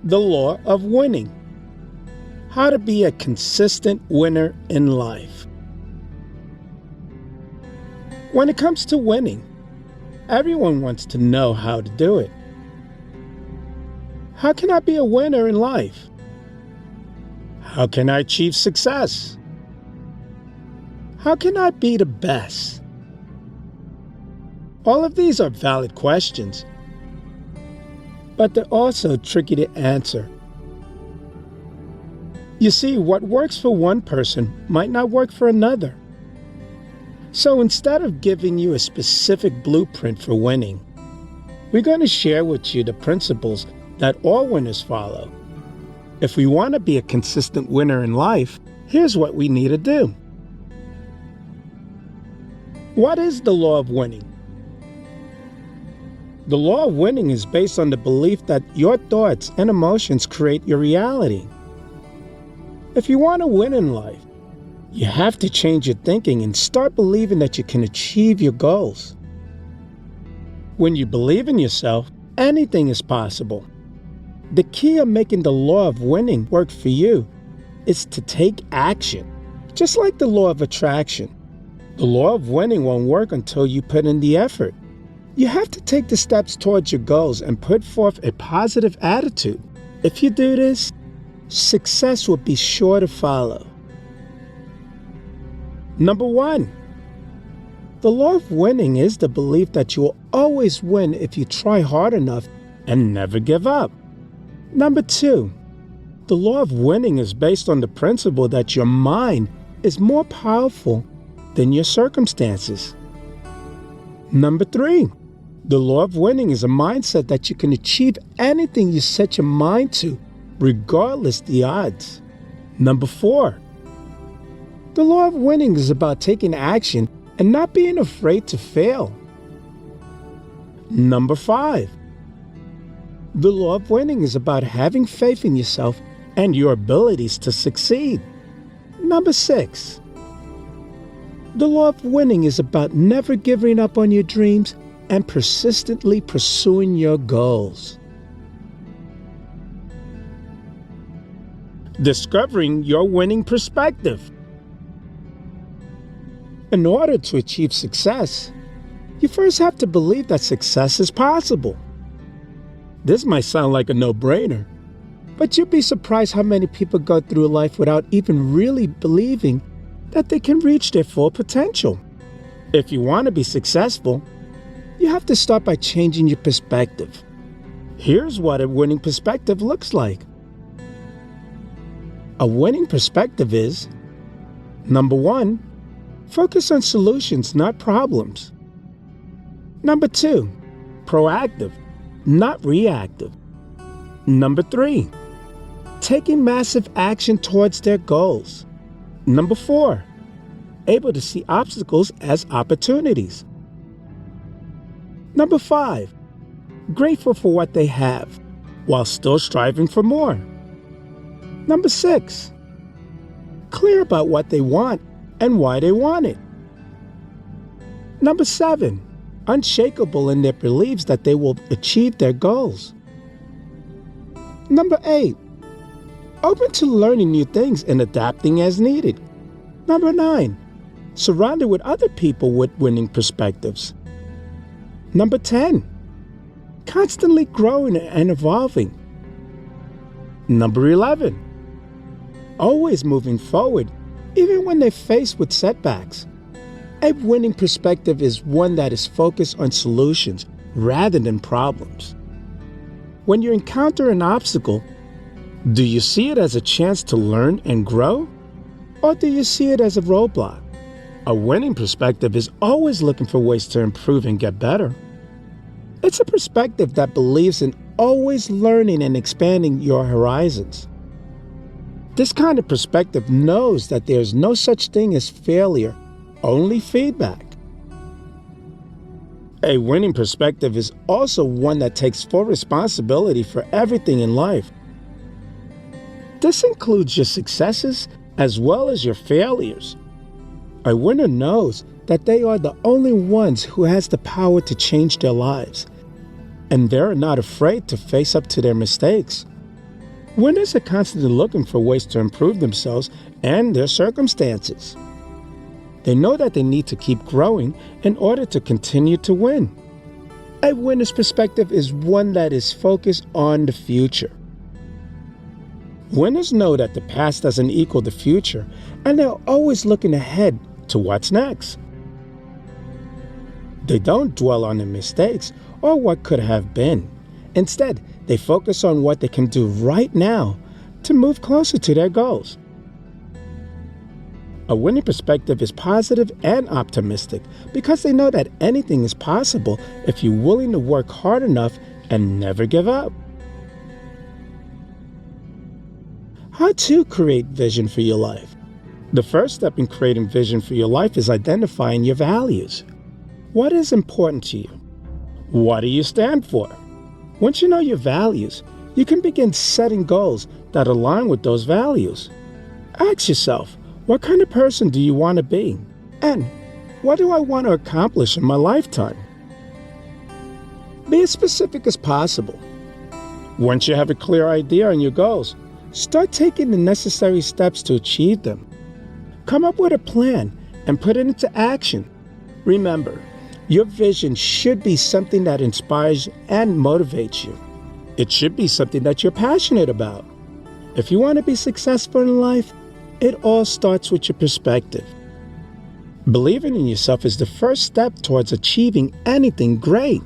The law of winning. How to be a consistent winner in life. When it comes to winning, everyone wants to know how to do it. How can I be a winner in life? How can I achieve success? How can I be the best? All of these are valid questions, but they're also tricky to answer. You see, what works for one person might not work for another. So instead of giving you a specific blueprint for winning, we're going to share with you the principles that all winners follow. If we want to be a consistent winner in life, here's what we need to do. What is the law of winning? The law of winning is based on the belief that your thoughts and emotions create your reality. If you want to win in life, you have to change your thinking and start believing that you can achieve your goals. When you believe in yourself, anything is possible. The key of making the law of winning work for you is to take action. Just like the law of attraction, the law of winning won't work until you put in the effort. You have to take the steps towards your goals and put forth a positive attitude. If you do this, success will be sure to follow. Number 1, the law of winning is the belief that you will always win if you try hard enough and never give up. Number 2, the law of winning is based on the principle that your mind is more powerful than your circumstances. Number 3, the law of winning is a mindset that you can achieve anything you set your mind to, regardless the odds. Number 4, the law of winning is about taking action and not being afraid to fail. Number 5, the law of winning is about having faith in yourself and your abilities to succeed. Number 6, the law of winning is about never giving up on your dreams and persistently pursuing your goals. Discovering your winning perspective. In order to achieve success, you first have to believe that success is possible. This might sound like a no-brainer, but you'd be surprised how many people go through life without even really believing that they can reach their full potential. If you want to be successful, you have to start by changing your perspective. Here's what a winning perspective looks like. A winning perspective is, number 1, focus on solutions, not problems. Number 2, proactive, not reactive. Number 3, taking massive action towards their goals. Number 4, able to see obstacles as opportunities. Number 5, grateful for what they have while still striving for more. Number 6, clear about what they want and why they want it. Number 7, unshakable in their beliefs that they will achieve their goals. Number 8, open to learning new things and adapting as needed. Number 9, surrounded with other people with winning perspectives. Number 10, constantly growing and evolving. Number 11, always moving forward, even when they're faced with setbacks. A winning perspective is one that is focused on solutions rather than problems. When you encounter an obstacle, do you see it as a chance to learn and grow? Or do you see it as a roadblock? A winning perspective is always looking for ways to improve and get better. It's a perspective that believes in always learning and expanding your horizons. This kind of perspective knows that there's no such thing as failure, only feedback. A winning perspective is also one that takes full responsibility for everything in life. This includes your successes as well as your failures. A winner knows that they are the only ones who has the power to change their lives, and they're not afraid to face up to their mistakes. Winners are constantly looking for ways to improve themselves and their circumstances. They know that they need to keep growing in order to continue to win. A winner's perspective is one that is focused on the future. Winners know that the past doesn't equal the future, and they're always looking ahead to what's next. They don't dwell on their mistakes or what could have been. Instead, they focus on what they can do right now to move closer to their goals. A winning perspective is positive and optimistic because they know that anything is possible if you're willing to work hard enough and never give up. How to create vision for your life? The first step in creating vision for your life is identifying your values. What is important to you? What do you stand for? Once you know your values, you can begin setting goals that align with those values. Ask yourself, what kind of person do you want to be? And what do I want to accomplish in my lifetime? Be as specific as possible. Once you have a clear idea on your goals, start taking the necessary steps to achieve them. Come up with a plan and put it into action. Remember, your vision should be something that inspires and motivates you. It should be something that you're passionate about. If you want to be successful in life, it all starts with your perspective. Believing in yourself is the first step towards achieving anything great.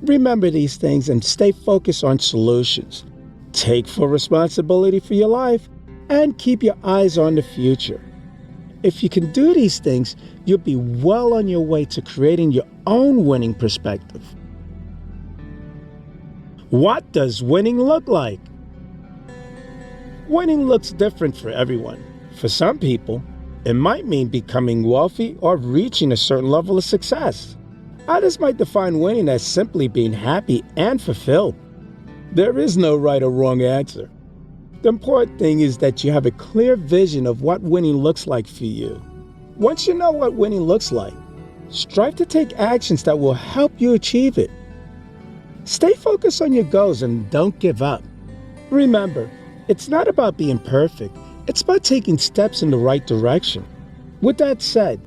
Remember these things and stay focused on solutions. Take full responsibility for your life and keep your eyes on the future. If you can do these things, you'll be well on your way to creating your own winning perspective. What does winning look like? Winning looks different for everyone. For some people, it might mean becoming wealthy or reaching a certain level of success. Others might define winning as simply being happy and fulfilled. There is no right or wrong answer. The important thing is that you have a clear vision of what winning looks like for you. Once you know what winning looks like, strive to take actions that will help you achieve it. Stay focused on your goals and don't give up. Remember, it's not about being perfect. It's about taking steps in the right direction. With that said,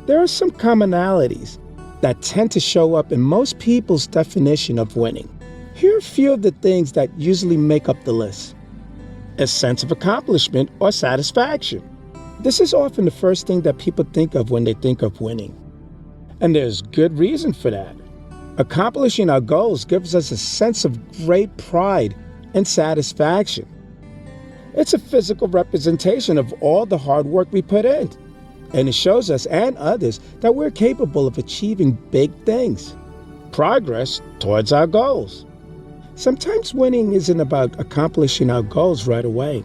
there are some commonalities that tend to show up in most people's definition of winning. Here are a few of the things that usually make up the list. A sense of accomplishment or satisfaction. This is often the first thing that people think of when they think of winning. And there's good reason for that. Accomplishing our goals gives us a sense of great pride and satisfaction. It's a physical representation of all the hard work we put in, and it shows us and others that we're capable of achieving big things, progress towards our goals. Sometimes winning isn't about accomplishing our goals right away.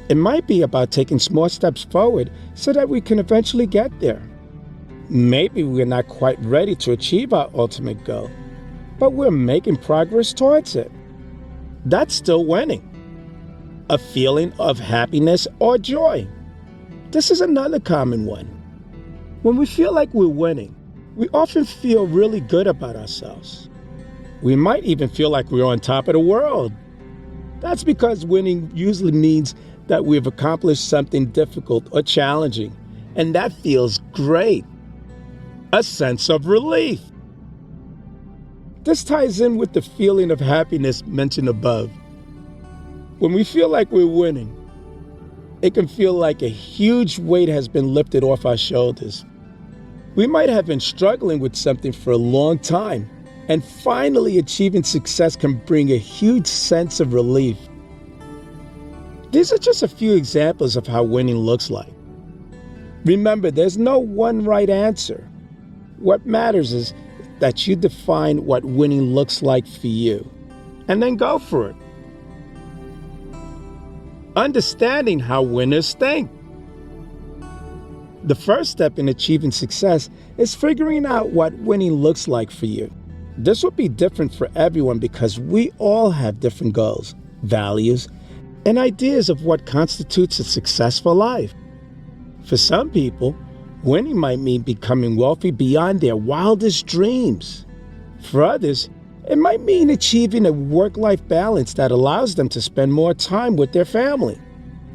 It might be about taking small steps forward so that we can eventually get there. Maybe we're not quite ready to achieve our ultimate goal, but we're making progress towards it. That's still winning. A feeling of happiness or joy. This is another common one. When we feel like we're winning, we often feel really good about ourselves. We might even feel like we're on top of the world. That's because winning usually means that we've accomplished something difficult or challenging, and that feels great. A sense of relief. This ties in with the feeling of happiness mentioned above. When we feel like we're winning, it can feel like a huge weight has been lifted off our shoulders. We might have been struggling with something for a long time, and finally achieving success can bring a huge sense of relief. These are just a few examples of how winning looks like. Remember, there's no one right answer. What matters is that you define what winning looks like for you, and then go for it. Understanding how winners think. The first step in achieving success is figuring out what winning looks like for you. This will be different for everyone because we all have different goals, values, and ideas of what constitutes a successful life. For some people, winning might mean becoming wealthy beyond their wildest dreams. For others, It might mean achieving a work-life balance that allows them to spend more time with their family.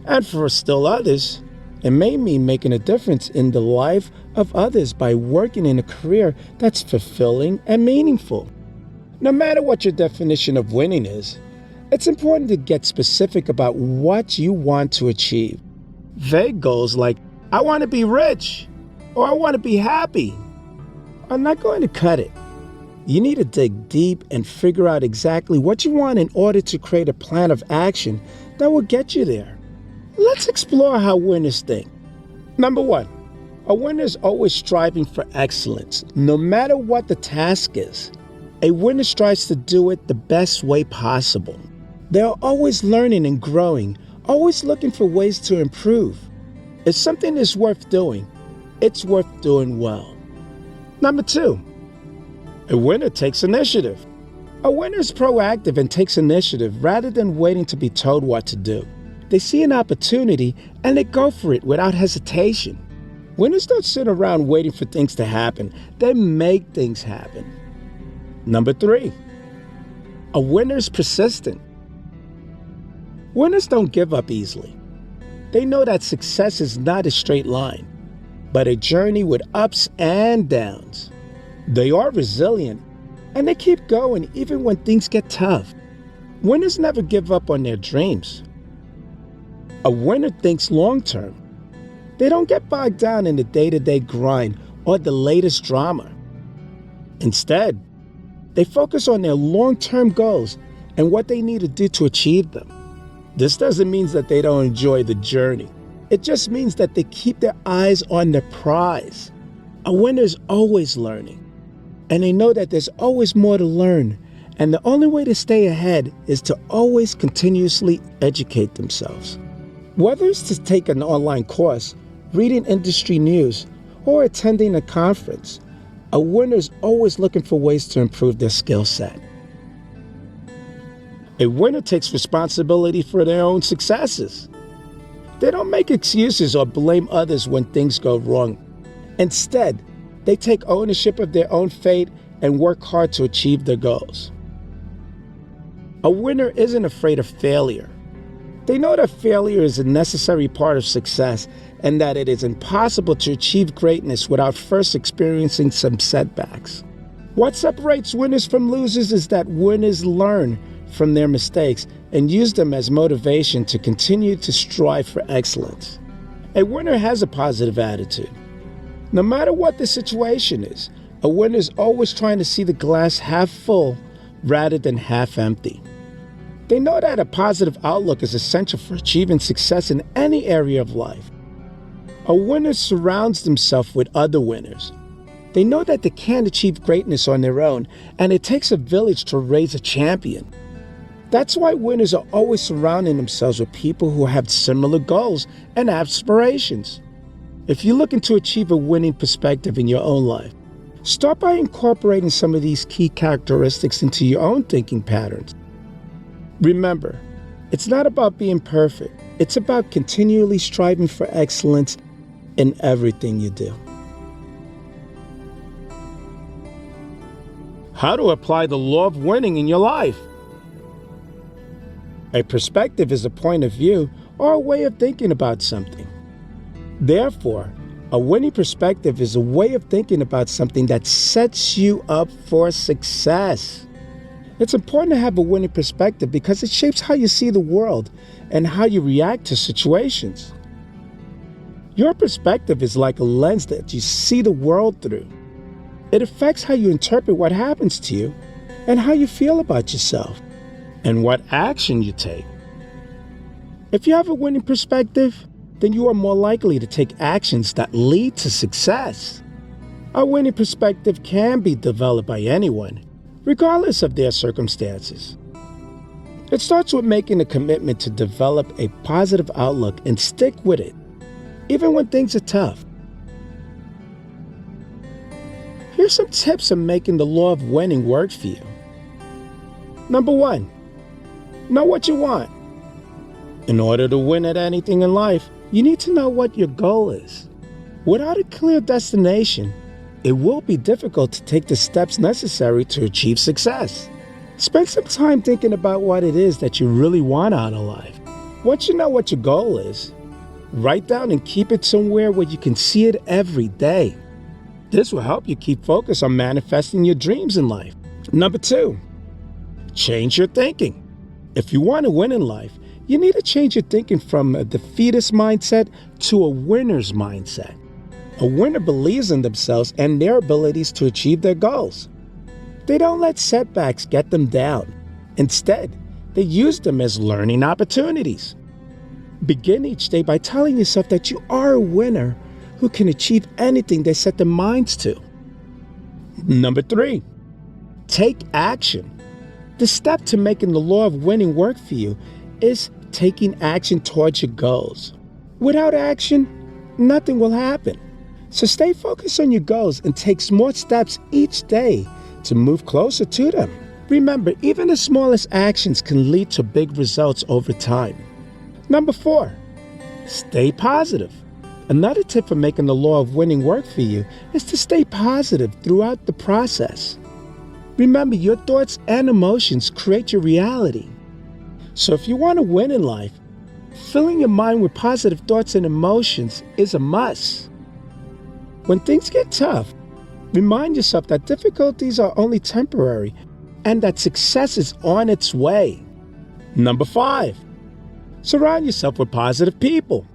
And for still others, it may mean making a difference in the life of others by working in a career that's fulfilling and meaningful. No matter what your definition of winning is, it's important to get specific about what you want to achieve. Vague goals like, I want to be rich, or I want to be happy, are not going to cut it. You need to dig deep and figure out exactly what you want in order to create a plan of action that will get you there. Let's explore how winners think. Number 1, a winner is always striving for excellence, no matter what the task is. A winner strives to do it the best way possible. They are always learning and growing, always looking for ways to improve. If something is worth doing, it's worth doing well. Number 2, a winner takes initiative. A winner is proactive and takes initiative rather than waiting to be told what to do. They see an opportunity and they go for it without hesitation. Winners don't sit around waiting for things to happen. They make things happen. Number 3, a winner is persistent. Winners don't give up easily. They know that success is not a straight line, but a journey with ups and downs. They are resilient, and they keep going even when things get tough. Winners never give up on their dreams. A winner thinks long-term. They don't get bogged down in the day-to-day grind or the latest drama. Instead, they focus on their long-term goals and what they need to do to achieve them. This doesn't mean that they don't enjoy the journey. It just means that they keep their eyes on the prize. A winner is always learning, and they know that there's always more to learn, and the only way to stay ahead is to always continuously educate themselves. Whether it's to take an online course, reading industry news, or attending a conference, a winner is always looking for ways to improve their skill set. A winner takes responsibility for their own successes. They don't make excuses or blame others when things go wrong. Instead, they take ownership of their own fate and work hard to achieve their goals. A winner isn't afraid of failure. They know that failure is a necessary part of success and that it is impossible to achieve greatness without first experiencing some setbacks. What separates winners from losers is that winners learn from their mistakes and use them as motivation to continue to strive for excellence. A winner has a positive attitude. No matter what the situation is, a winner is always trying to see the glass half full rather than half empty. They know that a positive outlook is essential for achieving success in any area of life. A winner surrounds themselves with other winners. They know that they can't achieve greatness on their own, and it takes a village to raise a champion. That's why winners are always surrounding themselves with people who have similar goals and aspirations. If you're looking to achieve a winning perspective in your own life, start by incorporating some of these key characteristics into your own thinking patterns. Remember, it's not about being perfect. It's about continually striving for excellence in everything you do. How to apply the law of winning in your life. A perspective is a point of view or a way of thinking about something. Therefore, a winning perspective is a way of thinking about something that sets you up for success. It's important to have a winning perspective because it shapes how you see the world and how you react to situations. Your perspective is like a lens that you see the world through. It affects how you interpret what happens to you and how you feel about yourself and what action you take. If you have a winning perspective, then you are more likely to take actions that lead to success. A winning perspective can be developed by anyone, regardless of their circumstances. It starts with making a commitment to develop a positive outlook and stick with it, even when things are tough. Here's some tips on making the law of winning work for you. Number 1, know what you want. In order to win at anything in life, you need to know what your goal is. Without a clear destination, it will be difficult to take the steps necessary to achieve success. Spend some time thinking about what it is that you really want out of life. Once you know what your goal is, write down and keep it somewhere where you can see it every day. This will help you keep focused on manifesting your dreams in life. Number 2, change your thinking. If you want to win in life, you need to change your thinking from a defeatist mindset to a winner's mindset. A winner believes in themselves and their abilities to achieve their goals. They don't let setbacks get them down. Instead, they use them as learning opportunities. Begin each day by telling yourself that you are a winner who can achieve anything they set their minds to. Number 3, take action. The step to making the law of winning work for you is taking action towards your goals. Without action, nothing will happen. So stay focused on your goals and take small steps each day to move closer to them. Remember, even the smallest actions can lead to big results over time. Number 4, stay positive. Another tip for making the law of winning work for you is to stay positive throughout the process. Remember, your thoughts and emotions create your reality. So if you want to win in life, filling your mind with positive thoughts and emotions is a must. When things get tough, remind yourself that difficulties are only temporary and that success is on its way. Number 5, surround yourself with positive people.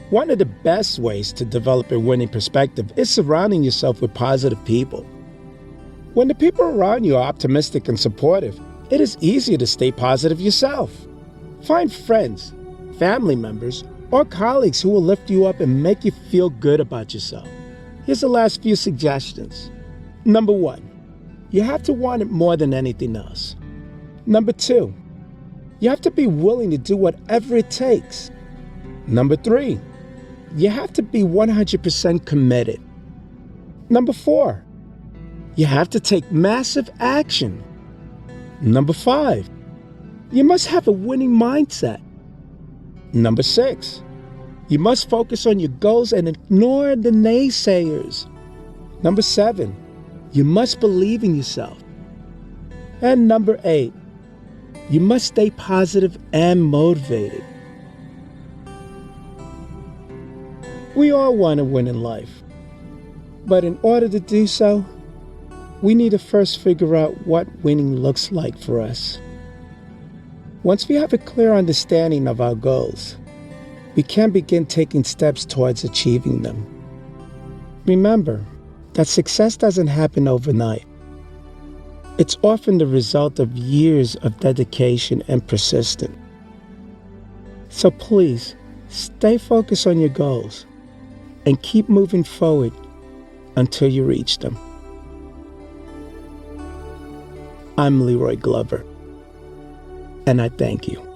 One of the best ways to develop a winning perspective is surrounding yourself with positive people. When the people around you are optimistic and supportive, it is easier to stay positive yourself. Find friends, family members, or colleagues who will lift you up and make you feel good about yourself. Here's the last few suggestions. Number 1, you have to want it more than anything else. Number 2, you have to be willing to do whatever it takes. Number 3, you have to be 100% committed. Number 4, you have to take massive action. Number 5, you must have a winning mindset. Number 6, you must focus on your goals and ignore the naysayers. Number 7, you must believe in yourself. And number 8, you must stay positive and motivated. We all want to win in life, but in order to do so, we need to first figure out what winning looks like for us. Once we have a clear understanding of our goals, we can begin taking steps towards achieving them. Remember that success doesn't happen overnight. It's often the result of years of dedication and persistence. So please, stay focused on your goals and keep moving forward until you reach them. I'm Leroy Glover, and I thank you.